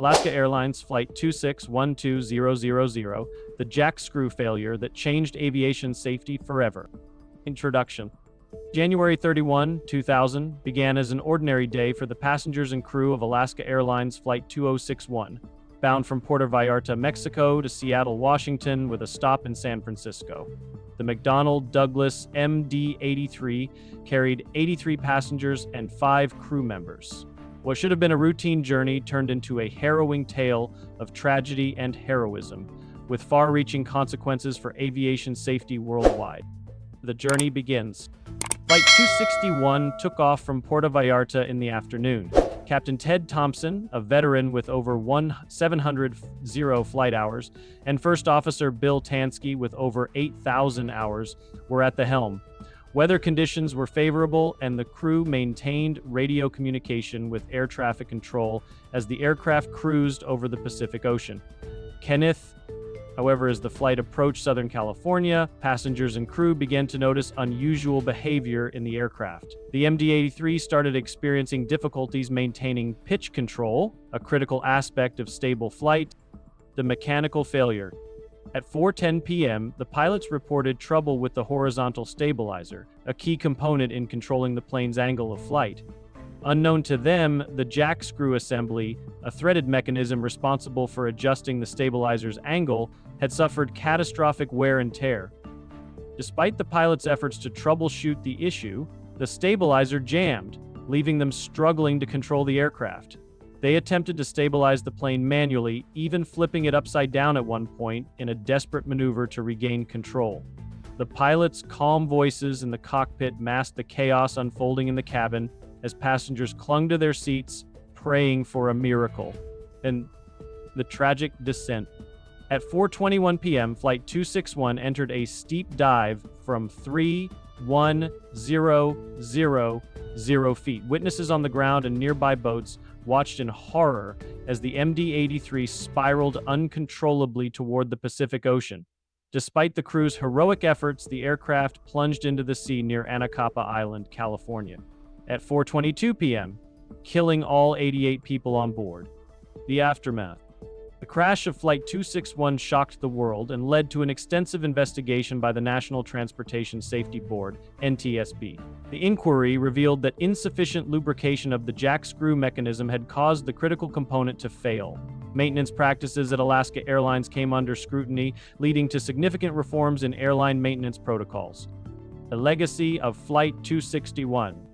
Alaska Airlines Flight 2612000, the jack screw failure that changed aviation safety forever. Introduction. January 31, 2000 began as an ordinary day for the passengers and crew of Alaska Airlines Flight 2061, bound from Puerto Vallarta, Mexico to Seattle, Washington, with a stop in San Francisco. The McDonnell Douglas MD-83 carried 83 passengers and 5 crew members. What should have been a routine journey turned into a harrowing tale of tragedy and heroism, with far-reaching consequences for aviation safety worldwide. The journey begins. Flight 261 took off from Puerto Vallarta in the afternoon. Captain Ted Thompson, a veteran with over 700 flight hours, and First Officer Bill Tansky with over 8,000 hours, were at the helm. Weather conditions were favorable, and the crew maintained radio communication with air traffic control as the aircraft cruised over the Pacific Ocean. However, as the flight approached Southern California, passengers and crew began to notice unusual behavior in the aircraft. The MD-83 started experiencing difficulties maintaining pitch control, a critical aspect of stable flight. The mechanical failure. At 4:10 p.m., the pilots reported trouble with the horizontal stabilizer, a key component in controlling the plane's angle of flight. Unknown to them, the jack screw assembly, a threaded mechanism responsible for adjusting the stabilizer's angle, had suffered catastrophic wear and tear. Despite the pilots' efforts to troubleshoot the issue, the stabilizer jammed, leaving them struggling to control the aircraft. They attempted to stabilize the plane manually, even flipping it upside down at one point in a desperate maneuver to regain control. The pilots' calm voices in the cockpit masked the chaos unfolding in the cabin as passengers clung to their seats, praying for a miracle. And the tragic descent. At 4:21 p.m., Flight 261 entered a steep dive from 3,100 feet. Witnesses on the ground and nearby boats watched in horror as the MD-83 spiraled uncontrollably toward the Pacific Ocean. Despite the crew's heroic efforts, the aircraft plunged into the sea near Anacapa Island, California. At 4:22 p.m., killing all 88 people on board. The aftermath. The crash of Flight 261 shocked the world and led to an extensive investigation by the National Transportation Safety Board, NTSB. The inquiry revealed that insufficient lubrication of the jack screw mechanism had caused the critical component to fail. Maintenance practices at Alaska Airlines came under scrutiny, leading to significant reforms in airline maintenance protocols. The legacy of Flight 261.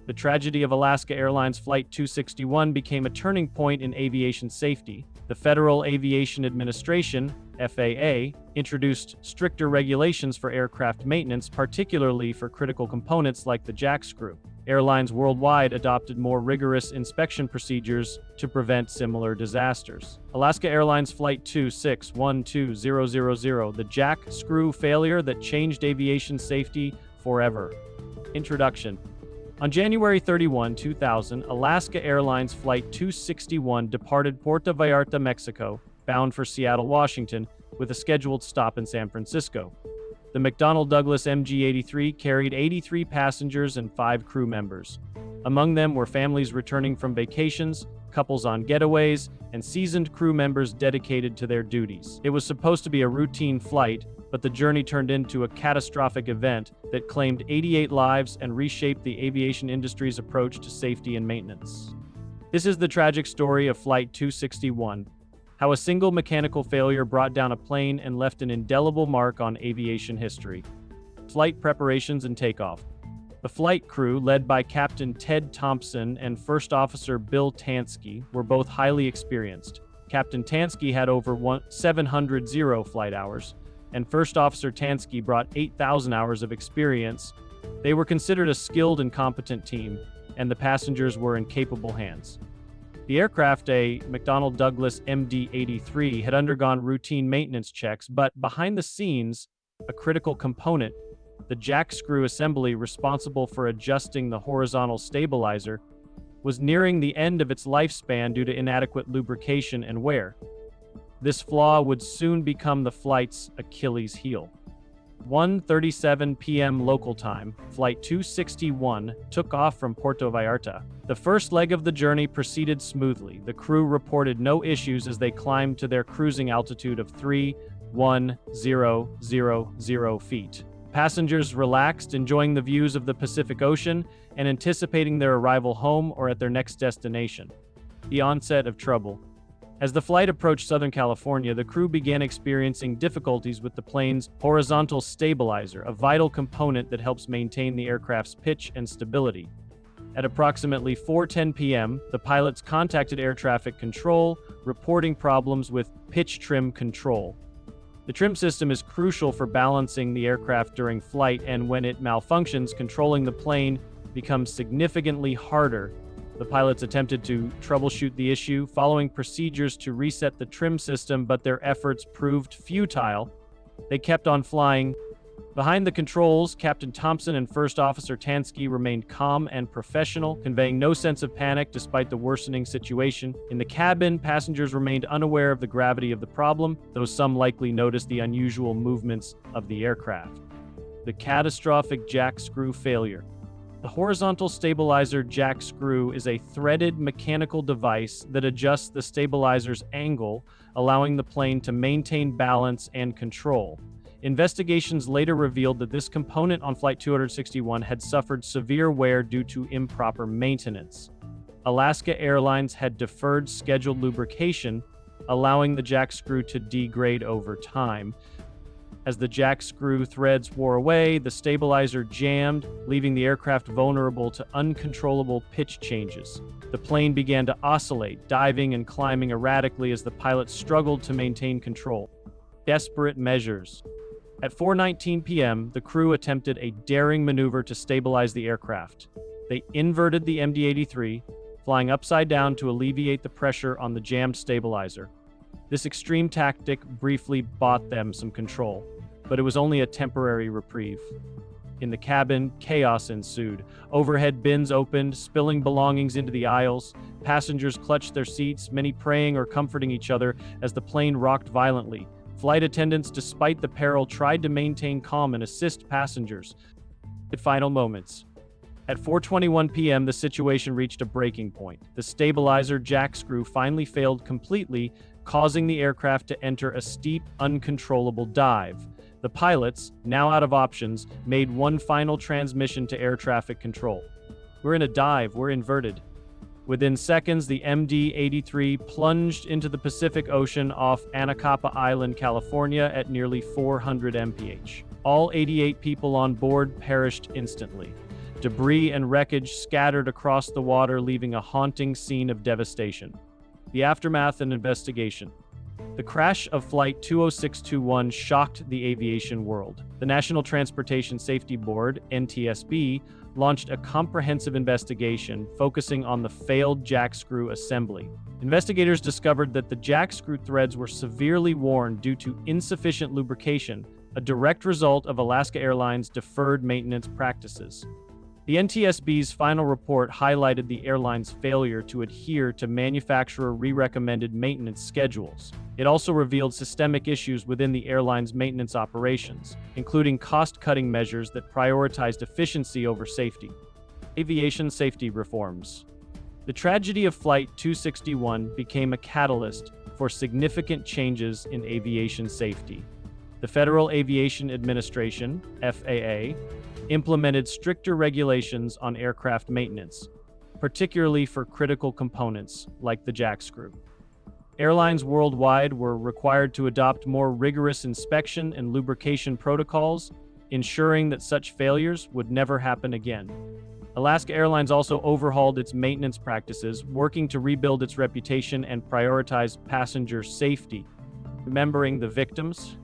The tragedy of Alaska Airlines Flight 261 became a turning point in aviation safety. The Federal Aviation Administration, FAA, introduced stricter regulations for aircraft maintenance, particularly for critical components like the jack screw. Airlines worldwide adopted more rigorous inspection procedures to prevent similar disasters. Alaska Airlines Flight 2612000, the jack screw failure that changed aviation safety forever. Introduction. On January 31, 2000, Alaska Airlines Flight 261 departed Puerto Vallarta, Mexico, bound for Seattle, Washington, with a scheduled stop in San Francisco. The McDonnell Douglas MD-83 carried 83 passengers and 5 crew members. Among them were families returning from vacations, couples on getaways, and seasoned crew members dedicated to their duties. It was supposed to be a routine flight, but the journey turned into a catastrophic event that claimed 88 lives and reshaped the aviation industry's approach to safety and maintenance. This is the tragic story of Flight 261, how a single mechanical failure brought down a plane and left an indelible mark on aviation history. Flight preparations and takeoff. The flight crew, led by Captain Ted Thompson and First Officer Bill Tansky, were both highly experienced. Captain Tansky had over 700 flight hours, and First Officer Tansky brought 8,000 hours of experience. They were considered a skilled and competent team, and the passengers were in capable hands. The aircraft, a McDonnell Douglas MD-83, had undergone routine maintenance checks, but behind the scenes, a critical component, the jack screw assembly responsible for adjusting the horizontal stabilizer, was nearing the end of its lifespan due to inadequate lubrication and wear. This flaw would soon become the flight's Achilles heel. 1:37 p.m. local time, Flight 261 took off from Puerto Vallarta. The first leg of the journey proceeded smoothly. The crew reported no issues as they climbed to their cruising altitude of 3,1000 feet. Passengers relaxed, enjoying the views of the Pacific Ocean and anticipating their arrival home or at their next destination. The onset of trouble. As the flight approached Southern California, the crew began experiencing difficulties with the plane's horizontal stabilizer, a vital component that helps maintain the aircraft's pitch and stability. At approximately 4:10 p.m., the pilots contacted air traffic control, reporting problems with pitch trim control. The trim system is crucial for balancing the aircraft during flight, and when it malfunctions, controlling the plane becomes significantly harder. The pilots attempted to troubleshoot the issue, following procedures to reset the trim system, but their efforts proved futile. They kept on flying. Behind the controls, Captain Thompson and First Officer Tansky remained calm and professional, conveying no sense of panic despite the worsening situation. In the cabin, passengers remained unaware of the gravity of the problem, though some likely noticed the unusual movements of the aircraft. The catastrophic jack screw failure. The horizontal stabilizer jack screw is a threaded mechanical device that adjusts the stabilizer's angle, allowing the plane to maintain balance and control. Investigations later revealed that this component on Flight 261 had suffered severe wear due to improper maintenance. Alaska Airlines had deferred scheduled lubrication, allowing the jack screw to degrade over time. As the jack screw threads wore away, the stabilizer jammed, leaving the aircraft vulnerable to uncontrollable pitch changes. The plane began to oscillate, diving and climbing erratically as the pilots struggled to maintain control. Desperate measures. At 4:19 p.m., the crew attempted a daring maneuver to stabilize the aircraft. They inverted the MD-83, flying upside down to alleviate the pressure on the jammed stabilizer. This extreme tactic briefly bought them some control, but it was only a temporary reprieve. In the cabin, chaos ensued. Overhead bins opened, spilling belongings into the aisles. Passengers clutched their seats, many praying or comforting each other as the plane rocked violently. Flight attendants, despite the peril, tried to maintain calm and assist passengers. At final moments. At 4:21 p.m., the situation reached a breaking point. The stabilizer jack screw finally failed completely, causing the aircraft to enter a steep, uncontrollable dive. The pilots, now out of options, made one final transmission to air traffic control. "We're in a dive, we're inverted." Within seconds, the MD-83 plunged into the Pacific Ocean off Anacapa Island, California at nearly 400 mph. All 88 people on board perished instantly. Debris and wreckage scattered across the water, leaving a haunting scene of devastation. The aftermath and investigation. The crash of Flight 20621 shocked the aviation world. The National Transportation Safety Board, NTSB, launched a comprehensive investigation focusing on the failed jack screw assembly. Investigators discovered that the jack screw threads were severely worn due to insufficient lubrication, a direct result of Alaska Airlines' deferred maintenance practices. The NTSB's final report highlighted the airline's failure to adhere to manufacturer re-recommended maintenance schedules. It also revealed systemic issues within the airline's maintenance operations, including cost-cutting measures that prioritized efficiency over safety. Aviation safety reforms. The tragedy of Flight 261 became a catalyst for significant changes in aviation safety. The Federal Aviation Administration, FAA, implemented stricter regulations on aircraft maintenance, particularly for critical components like the jack screw. Airlines worldwide were required to adopt more rigorous inspection and lubrication protocols, ensuring that such failures would never happen again. Alaska Airlines also overhauled its maintenance practices, working to rebuild its reputation and prioritize passenger safety. Remembering the victims.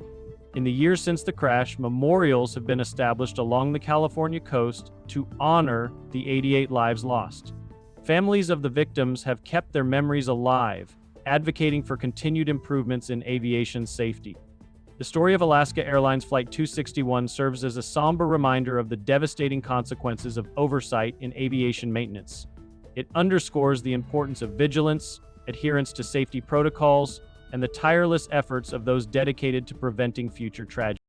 In the years since the crash, memorials have been established along the California coast to honor the 88 lives lost. Families of the victims have kept their memories alive, advocating for continued improvements in aviation safety. The story of Alaska Airlines Flight 261 serves as a somber reminder of the devastating consequences of oversight in aviation maintenance. It underscores the importance of vigilance, adherence to safety protocols, and the tireless efforts of those dedicated to preventing future tragedies.